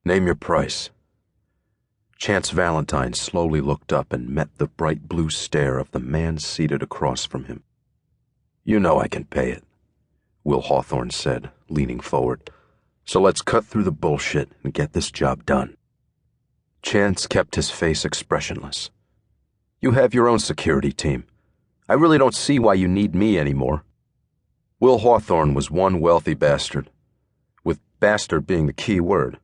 Name your price. Chance Valentine slowly looked up and met the bright blue stare of the man seated across from him. You know I can pay it, Will Hawthorne said, leaning forward. So let's cut through the bullshit and get this job done. Chance kept his face expressionless. You have your own security team. I really don't see why you need me anymore. Will Hawthorne was one wealthy bastard, with bastard being the key word.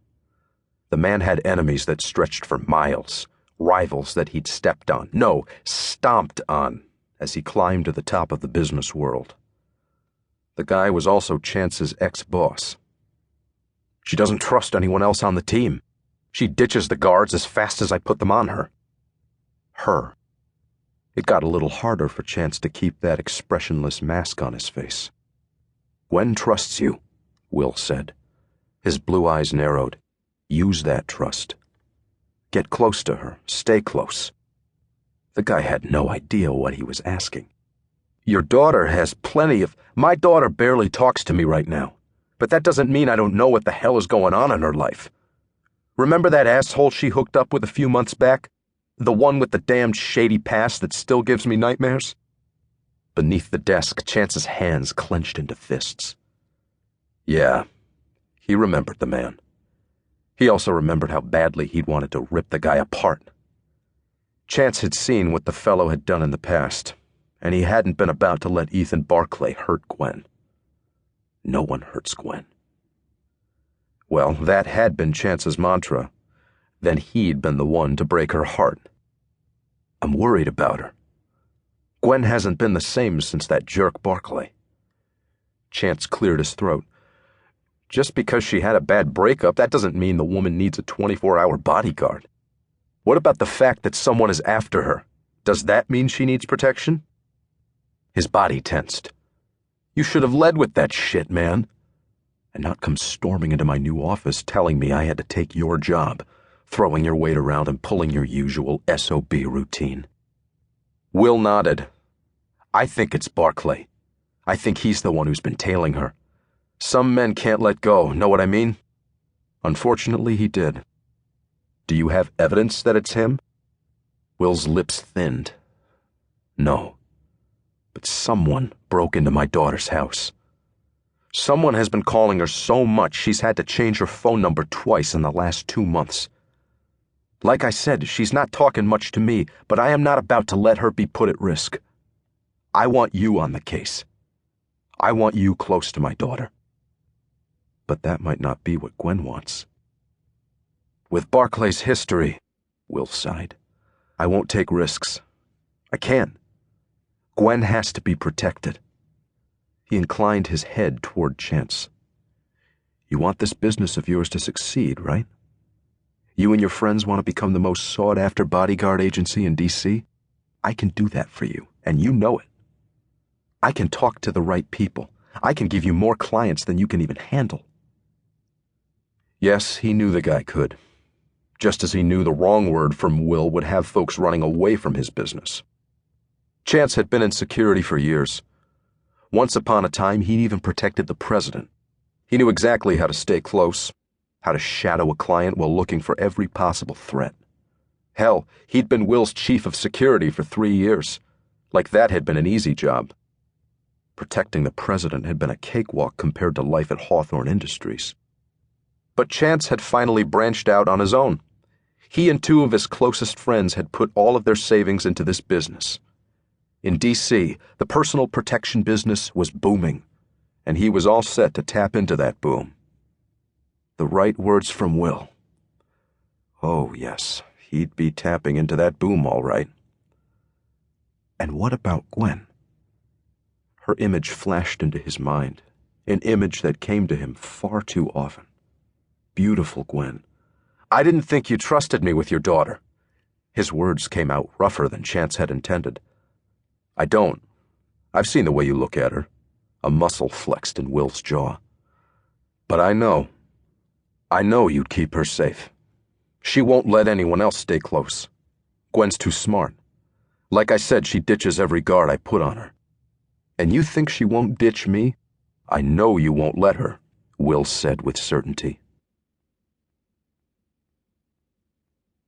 The man had enemies that stretched for miles, rivals that he'd stepped on, no, stomped on, as he climbed to the top of the business world. The guy was also Chance's ex-boss. She doesn't trust anyone else on the team. She ditches the guards as fast as I put them on her. Her. It got a little harder for Chance to keep that expressionless mask on his face. Gwen trusts you, Will said. His blue eyes narrowed. Use that trust. Get close to her. Stay close. The guy had no idea what he was asking. Your daughter has plenty of... My daughter barely talks to me right now, but that doesn't mean I don't know what the hell is going on in her life. Remember that asshole she hooked up with a few months back? The one with the damned shady past that still gives me nightmares? Beneath the desk, Chance's hands clenched into fists. Yeah, he remembered the man. He also remembered how badly he'd wanted to rip the guy apart. Chance had seen what the fellow had done in the past, and he hadn't been about to let Ethan Barclay hurt Gwen. No one hurts Gwen. Well, that had been Chance's mantra. Then he'd been the one to break her heart. I'm worried about her. Gwen hasn't been the same since that jerk Barclay. Chance cleared his throat. Just because she had a bad breakup, that doesn't mean the woman needs a 24-hour bodyguard. What about the fact that someone is after her? Does that mean she needs protection? His body tensed. You should have led with that shit, man. And not come storming into my new office telling me I had to take your job, throwing your weight around and pulling your usual SOB routine. Will nodded. I think it's Barclay. I think he's the one who's been tailing her. Some men can't let go, know what I mean? Unfortunately, he did. Do you have evidence that it's him? Will's lips thinned. No. But someone broke into my daughter's house. Someone has been calling her so much she's had to change her phone number twice in the last 2 months. Like I said, she's not talking much to me, but I am not about to let her be put at risk. I want you on the case. I want you close to my daughter. But that might not be what Gwen wants. With Barclay's history, Will sighed, I won't take risks. I can't. Gwen has to be protected. He inclined his head toward Chance. You want this business of yours to succeed, right? You and your friends want to become the most sought-after bodyguard agency in D.C.? I can do that for you, and you know it. I can talk to the right people. I can give you more clients than you can even handle. Yes, he knew the guy could. Just as he knew the wrong word from Will would have folks running away from his business. Chance had been in security for years. Once upon a time, he'd even protected the president. He knew exactly how to stay close, how to shadow a client while looking for every possible threat. Hell, he'd been Will's chief of security for 3 years. Like that had been an easy job. Protecting the president had been a cakewalk compared to life at Hawthorne Industries. But Chance had finally branched out on his own. He and 2 of his closest friends had put all of their savings into this business. In D.C., the personal protection business was booming, and he was all set to tap into that boom. The right words from Will. Oh, yes, he'd be tapping into that boom all right. And what about Gwen? Her image flashed into his mind, an image that came to him far too often. Beautiful Gwen. I didn't think you trusted me with your daughter. His words came out rougher than Chance had intended. I don't. I've seen the way you look at her. A muscle flexed in Will's jaw. But I know you'd keep her safe. She won't let anyone else stay close. Gwen's too smart. Like I said, she ditches every guard I put on her. And you think she won't ditch me? I know you won't let her, Will said with certainty.